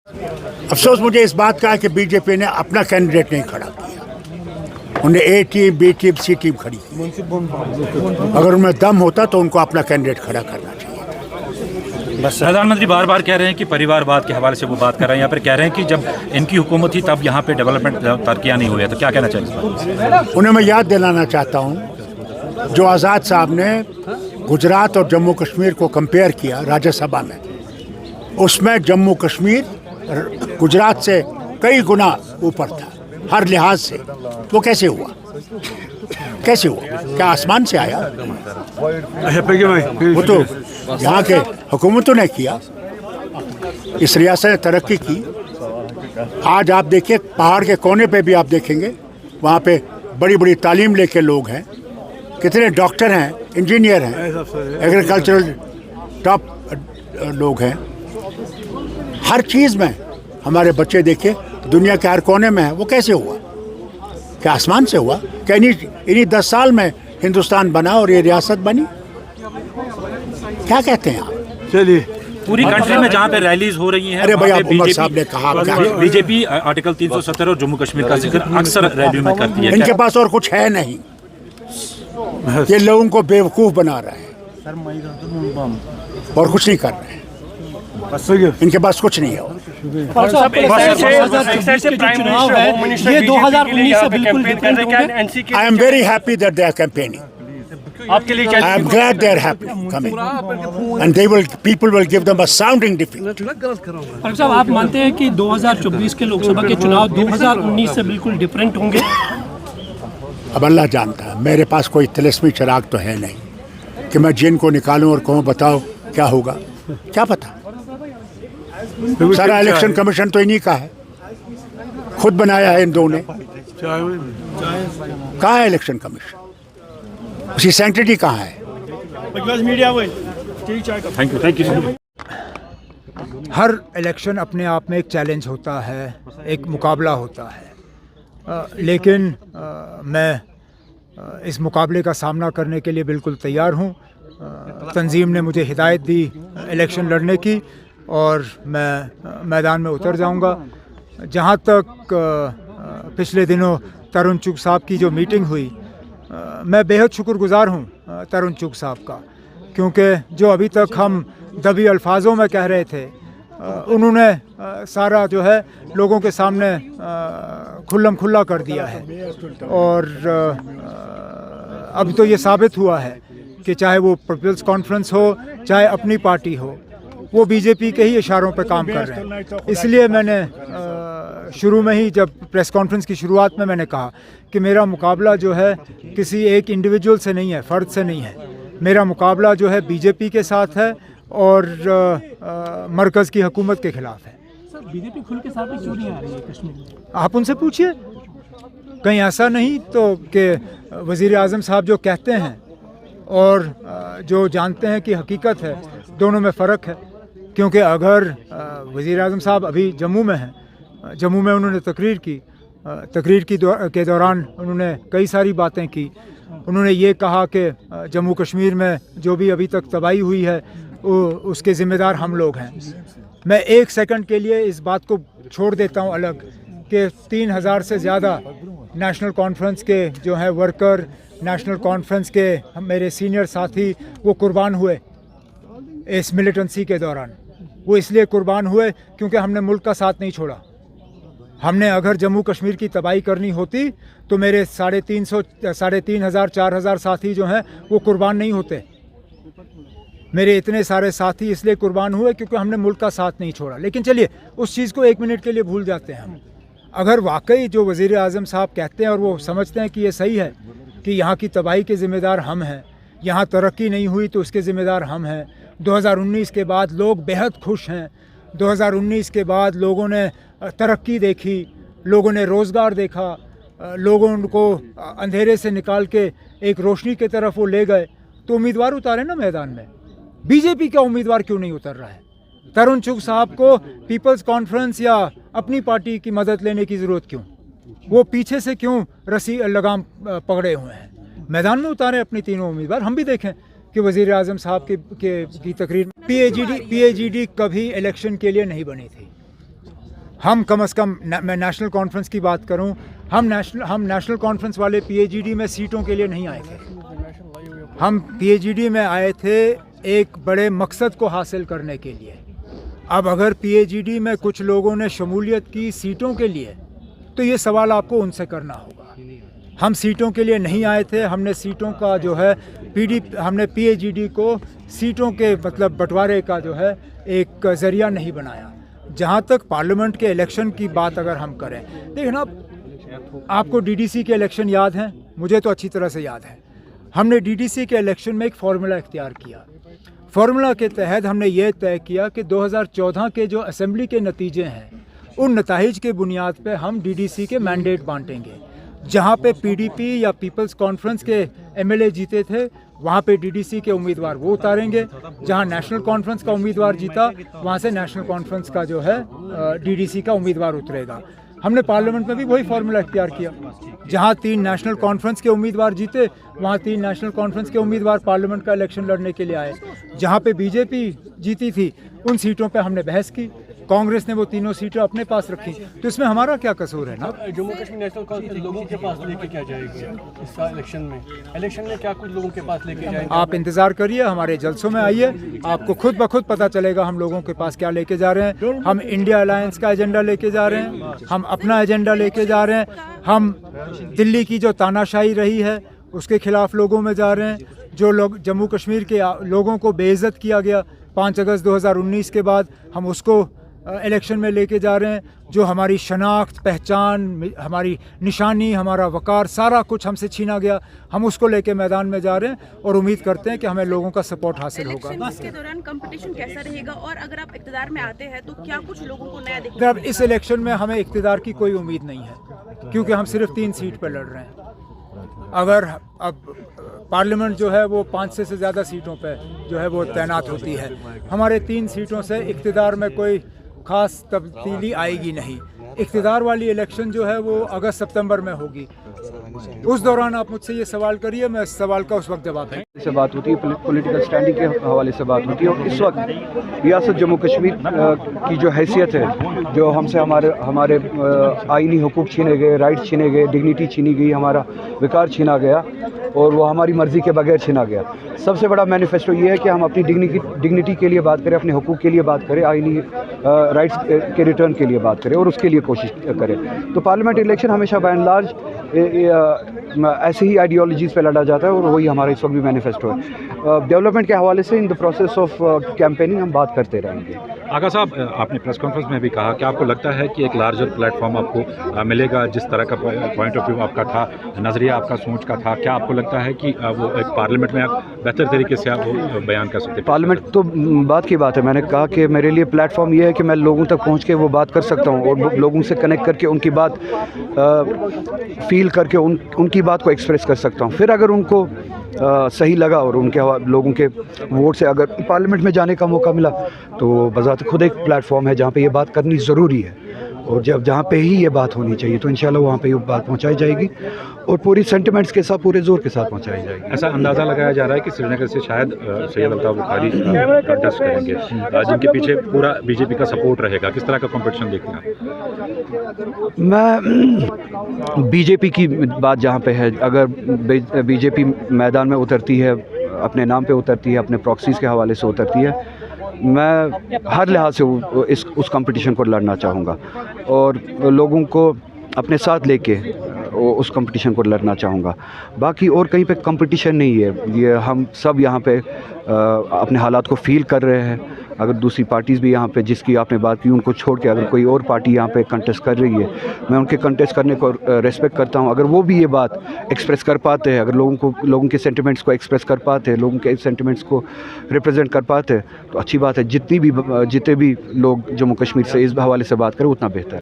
अफसोस मुझे इस बात का है कि बीजेपी ने अपना कैंडिडेट नहीं खड़ा किया। उन्हें ए टीम, बी टीम, सी टीम खड़ी की। अगर उनमें दम होता तो उनको अपना कैंडिडेट खड़ा करना चाहिए। बस प्रधानमंत्री बार बार कह रहे हैं कि परिवारवाद के हवाले से वो बात कर रहे हैं। यहाँ पर कह रहे हैं कि जब इनकी हुकूमत थी तब यहाँ पे डेवलपमेंट तरक्कियाँ नहीं हुई है, तो क्या कहना चाहिए? उन्हें मैं याद दिलाना चाहता हूँ जो आज़ाद साहब ने गुजरात और जम्मू कश्मीर को कंपेयर किया राज्यसभा में, उसमें जम्मू कश्मीर गुजरात से कई गुना ऊपर था हर लिहाज से। वो कैसे हुआ? कैसे हुआ? क्या आसमान से आया? वो तो यहाँ के हुकूमतों ने किया। इस रियासत ने तरक्की की। आज आप देखिए पहाड़ के कोने पे भी आप देखेंगे वहाँ पे बड़ी बड़ी तालीम लेके लोग हैं, कितने डॉक्टर हैं, इंजीनियर हैं, एग्रीकल्चरल टॉप लोग हैं। हर चीज़ में हमारे बच्चे देखिए दुनिया के हर कोने में है। वो कैसे हुआ? क्या आसमान से हुआ? क्या इन्हीं 10 साल में हिंदुस्तान बना और ये रियासत बनी? क्या कहते हैं आप? चलिए, पूरी कंट्री में जहाँ पे रैलीज हो रही हैं, अरे भैया उमर साहब ने कहा बीजेपी आर्टिकल 370 और जम्मू कश्मीर का जिक्र अक्सर रैलियों में करती है। इनके पास और कुछ है नहीं। ये लोगों को बेवकूफ़ बना रहे हैं और कुछ नहीं कर रहे हैं। इनके पास कुछ नहीं है। ये 2019 से बिल्कुल डिफरेंट होंगे। I am very happy that they are campaigning. आपके लिए क्या? I am glad they are happy coming, and people will give them a sounding defeat. Farooq साहब, आप मानते हैं कि 2024 के लोकसभा के चुनाव 2019 से बिल्कुल डिफरेंट होंगे? अब अल्लाह जानता है। मेरे पास कोई तिलिस्मी चिराग तो है नहीं कि मैं जिन को निकालूं और कहूं बताओ क्या होगा। क्या पता? सारा इलेक्शन कमीशन तो इन्हीं का है, खुद बनाया है इन दो ने। कहाँ है इलेक्शन कमीशन? उसकी सैंक्टिटी कहाँ है? Thank you. हर इलेक्शन अपने आप में एक चैलेंज होता है, एक मुकाबला होता है, लेकिन मैं इस मुकाबले का सामना करने के लिए बिल्कुल तैयार हूँ। तंजीम ने मुझे हिदायत दी इलेक्शन लड़ने की और मैं मैदान में उतर जाऊँगा। जहाँ तक पिछले दिनों तरुण चुग साहब की जो मीटिंग हुई, मैं बेहद शुक्रगुज़ार हूँ तरुण चुग साहब का, क्योंकि जो अभी तक हम दबी अल्फाजों में कह रहे थे उन्होंने सारा जो है लोगों के सामने खुल्लम खुल्ला कर दिया है। और अब तो ये साबित हुआ है कि चाहे वो पीपल्स कॉन्फ्रेंस हो, चाहे अपनी पार्टी हो, वो बीजेपी के ही इशारों पर काम कर रहे हैं। इसलिए मैंने शुरू में ही जब प्रेस कॉन्फ्रेंस की शुरुआत में मैंने कहा कि मेरा मुकाबला जो है किसी एक इंडिविजुअल से नहीं है, फ़र्द से नहीं है। मेरा मुकाबला जो है बीजेपी के साथ है और मरकज़ की हुकूमत के ख़िलाफ़ है। सर, बीजेपी खुल के साथ क्यों नहीं आ रही है कश्मीर में? आप उनसे पूछिए। कहीं ऐसा नहीं तो कि वज़ीर आज़म साहब जो कहते हैं और जो जानते हैं कि हकीकत है, दोनों में फ़र्क है। क्योंकि अगर वज़ीर आज़म साहब अभी जम्मू में हैं, जम्मू में उन्होंने तकरीर के दौरान उन्होंने कई सारी बातें की। उन्होंने ये कहा कि जम्मू कश्मीर में जो भी अभी तक तबाही हुई है उसके ज़िम्मेदार हम लोग हैं। मैं एक सेकंड के लिए इस बात को छोड़ देता हूँ अलग कि 3000 से ज़्यादा नेशनल कॉन्फ्रेंस के जो हैं वर्कर, नेशनल कॉन्फ्रेंस के मेरे सीनियर साथी वो कुर्बान हुए इस मिलिटेंसी के दौरान। वो इसलिए कुर्बान हुए क्योंकि हमने मुल्क का साथ नहीं छोड़ा। हमने अगर जम्मू कश्मीर की तबाही करनी होती तो मेरे 3,500, 4,000 साथी जो हैं वो कुर्बान नहीं होते। मेरे इतने सारे साथी इसलिए कुर्बान हुए क्योंकि हमने मुल्क का साथ नहीं छोड़ा। लेकिन चलिए उस चीज़ को एक मिनट के लिए भूल जाते हैं हम। अगर वाकई जो वज़ीर आज़म साहब कहते हैं और वो समझते हैं कि ये सही है कि यहाँ की तबाही के ज़िम्मेदार हम हैं, यहाँ तरक्की नहीं हुई तो उसके ज़िम्मेदार हम हैं। 2019 के बाद लोग बेहद खुश हैं। 2019 के बाद लोगों ने तरक्की देखी, लोगों ने रोज़गार देखा, लोगों को अंधेरे से निकाल के एक रोशनी की तरफ वो ले गए। तो उम्मीदवार उतारे ना मैदान में। बीजेपी का उम्मीदवार क्यों नहीं उतर रहा है? तरुण चुग साहब को पीपल्स कॉन्फ्रेंस या अपनी पार्टी की मदद लेने की ज़रूरत क्यों? वो पीछे से क्यों रस्सी लगाम पकड़े हुए हैं? मैदान में उतारें अपनी तीनों उम्मीदवार। हम भी देखें कि वज़ीर आज़म साहब की तकरीर। पीएजीडी कभी इलेक्शन के लिए नहीं बनी थी। हम कम से कम मैं नेशनल कॉन्फ्रेंस की बात करूं, हम नेशनल कॉन्फ्रेंस वाले पीएचईडी में सीटों के लिए नहीं आए थे। हम पीएचईडी में आए थे एक बड़े मकसद को हासिल करने के लिए। अब अगर पीएचईडी में कुछ लोगों ने शमूलियत की सीटों के लिए, तो ये सवाल आपको उनसे करना होगा। हम सीटों के लिए नहीं आए थे। हमने सीटों का जो है हमने पीएचईडी को सीटों के मतलब बंटवारे का जो है एक ज़रिया नहीं बनाया। जहाँ तक पार्लियामेंट के इलेक्शन की बात अगर हम करें, देखिए ना, आपको डीडीसी के इलेक्शन याद हैं, मुझे तो अच्छी तरह से याद है। हमने डीडीसी के इलेक्शन में एक फार्मूला इख्तियार किया। फार्मूला के तहत हमने ये तय किया कि 2014 के जो असेंबली के नतीजे हैं, उन नताइज के बुनियाद पे हम डीडीसी के मैंडेट बांटेंगे। जहाँ पे पीडीपी या पीपल्स कॉन्फ्रेंस के एमएलए जीते थे, वहाँ पे डीडीसी के उम्मीदवार वो उतारेंगे। जहाँ नेशनल कॉन्फ्रेंस का उम्मीदवार जीता, वहाँ से नेशनल कॉन्फ्रेंस का जो है डीडीसी का उम्मीदवार उतरेगा। हमने पार्लियामेंट में भी वही फार्मूला इख्तियार किया। जहाँ 3 नेशनल कॉन्फ्रेंस के उम्मीदवार जीते, वहाँ 3 नेशनल कॉन्फ्रेंस के उम्मीदवार पार्लियामेंट का इलेक्शन लड़ने के लिए आए। जहाँ पे बीजेपी जीती थी, उन सीटों पे हमने बहस की। कांग्रेस ने वो तीनों सीटें अपने पास रखी। तो इसमें हमारा क्या कसूर है ना? जम्मू कश्मीर नेशनल काउंसिल लोगों के पास लेके क्या जाएगी इस इलेक्शन में क्या कुछ लोगों के पास लेके जाएंगे? आप इंतज़ार करिए, हमारे जलसों में आइए, आपको खुद ब खुद पता चलेगा हम लोगों के पास क्या लेके जा रहे हैं। हम इंडिया अलायंस का एजेंडा लेके जा रहे हैं, हम अपना एजेंडा लेके जा रहे हैं। हम दिल्ली की जो तानाशाही रही है उसके खिलाफ लोगों में जा रहे हैं। जो लोग जम्मू कश्मीर के लोगों को बेइज्जत किया गया 5 अगस्त 2019 के बाद, हम उसको इलेक्शन में लेके जा रहे हैं। जो हमारी शनाख्त, पहचान, हमारी निशानी, हमारा वकार, सारा कुछ हमसे छीना गया, हम उसको लेके मैदान में जा रहे हैं और उम्मीद करते हैं कि हमें लोगों का सपोर्ट हासिल होगा। इलेक्शन के दौरान कंपटीशन कैसा रहेगा और अगर आप इक़्तिदार में आते हैं तो क्या कुछ लोगों को नया देखने अब इस इलेक्शन में हमें इक़्तिदार की कोई उम्मीद नहीं है, क्योंकि हम सिर्फ 3 सीट पर लड़ रहे हैं। अगर अब पार्लियामेंट जो है वो 5 से ज़्यादा सीटों पर जो है वो तैनात होती है, हमारे 3 सीटों से इक़्तिदार में कोई ख़ास तब्दीली आएगी नहीं। इक़्तिदार वाली इलेक्शन जो है वो अगस्त सितंबर में होगी। उस दौरान आप मुझसे ये सवाल करिए, मैं इस सवाल का उस वक्त जवाब दूँ। से बात होती है, पॉलिटिकल स्टैंडिंग के हवाले से बात होती है। और इस वक्त रियासत जम्मू कश्मीर की जो हैसियत है, जो हमसे हमारे आइनी हुकूक छीने गए, राइट छीने गए, डिग्निटी छीनी गई, हमारा विकार छीना गया और वो हमारी मर्ज़ी के बगैर छीना गया। सबसे बड़ा मैनिफेस्टो ये है कि हम अपनी डिग्निटी के लिए बात करें, अपने हुकूक के लिए बात करें, आइनी राइट्स के रिटर्न के लिए बात करें और उसके लिए कोशिश करें। तो पार्लियामेंट इलेक्शन हमेशा बाय एंड लार्ज ऐसे ही आइडियोलॉजीज़ पे लड़ा जाता है और वही हमारा इस वक्त भी मैनिफेस्टो है। डेवलपमेंट के हवाले से in the process of campaigning हम बात करते रहेंगे। आगा साहब, आपने प्रेस कॉन्फ्रेंस में भी कहा कि आपको लगता है कि एक लार्जर प्लेटफॉर्म आपको मिलेगा, जिस तरह का पॉइंट ऑफ व्यू आपका था, नज़रिया आपका सोच का था, क्या आपको लगता है कि वो एक पार्लियामेंट में आप बेहतर तरीके से आप वो बयान कर सकते हैं? पार्लियामेंट तो बात की बात है। मैंने कहा कि मेरे लिए प्लेटफॉर्म ये है कि मैं लोगों तक पहुंच के वो बात कर सकता हूं और लोगों से कनेक्ट करके उनकी बात फील करके उनकी बात को एक्सप्रेस कर सकता हूं। फिर अगर उनको सही लगा और उनके लोगों के वोट से अगर पार्लियामेंट में जाने का मौका मिला, तो बज़ात खुद एक प्लेटफॉर्म है जहाँ पे ये बात करनी ज़रूरी है। और जब जहाँ पे ही ये बात होनी चाहिए तो इंशाल्लाह वहाँ पे ये बात पहुँचाई जाएगी और पूरी सेंटिमेंट्स के साथ, पूरे जोर के साथ पहुँचाई जाएगी। ऐसा अंदाज़ा लगाया जा रहा है कि श्रीनगर से शायद सैयद अल्ताफ़ बुखारी कंटेस्ट करेंगे, जिनके पीछे पूरा बीजेपी का सपोर्ट रहेगा। किस तरह का कंपटीशन देखते हैं? मैं बीजेपी की बात जहाँ पे है, अगर बीजेपी मैदान में उतरती है, अपने नाम पे उतरती है, अपने प्रॉक्सीज़ के हवाले से उतरती है, मैं हर लिहाज से उस कंपटीशन को लड़ना चाहूँगा और लोगों को अपने साथ लेके उस कंपटीशन को लड़ना चाहूँगा। बाकी और कहीं पे कंपटीशन नहीं है। ये हम सब यहाँ पे अपने हालात को फील कर रहे हैं। अगर दूसरी पार्टीज़ भी यहाँ पे, जिसकी आपने बात की, उनको छोड़ के अगर कोई और पार्टी यहाँ पे कंटेस्ट कर रही है, मैं उनके कंटेस्ट करने को रेस्पेक्ट करता हूँ। अगर वो भी ये बात एक्सप्रेस कर पाते हैं, अगर लोगों के सेंटिमेंट्स को एक्सप्रेस कर पाते हैं, लोगों के सेंटिमेंट्स को रिप्रेजेंट कर पाते हैं, तो अच्छी बात है। जितने भी लोग जम्मू कश्मीर से इस हवाले से बात करें, उतना बेहतर है।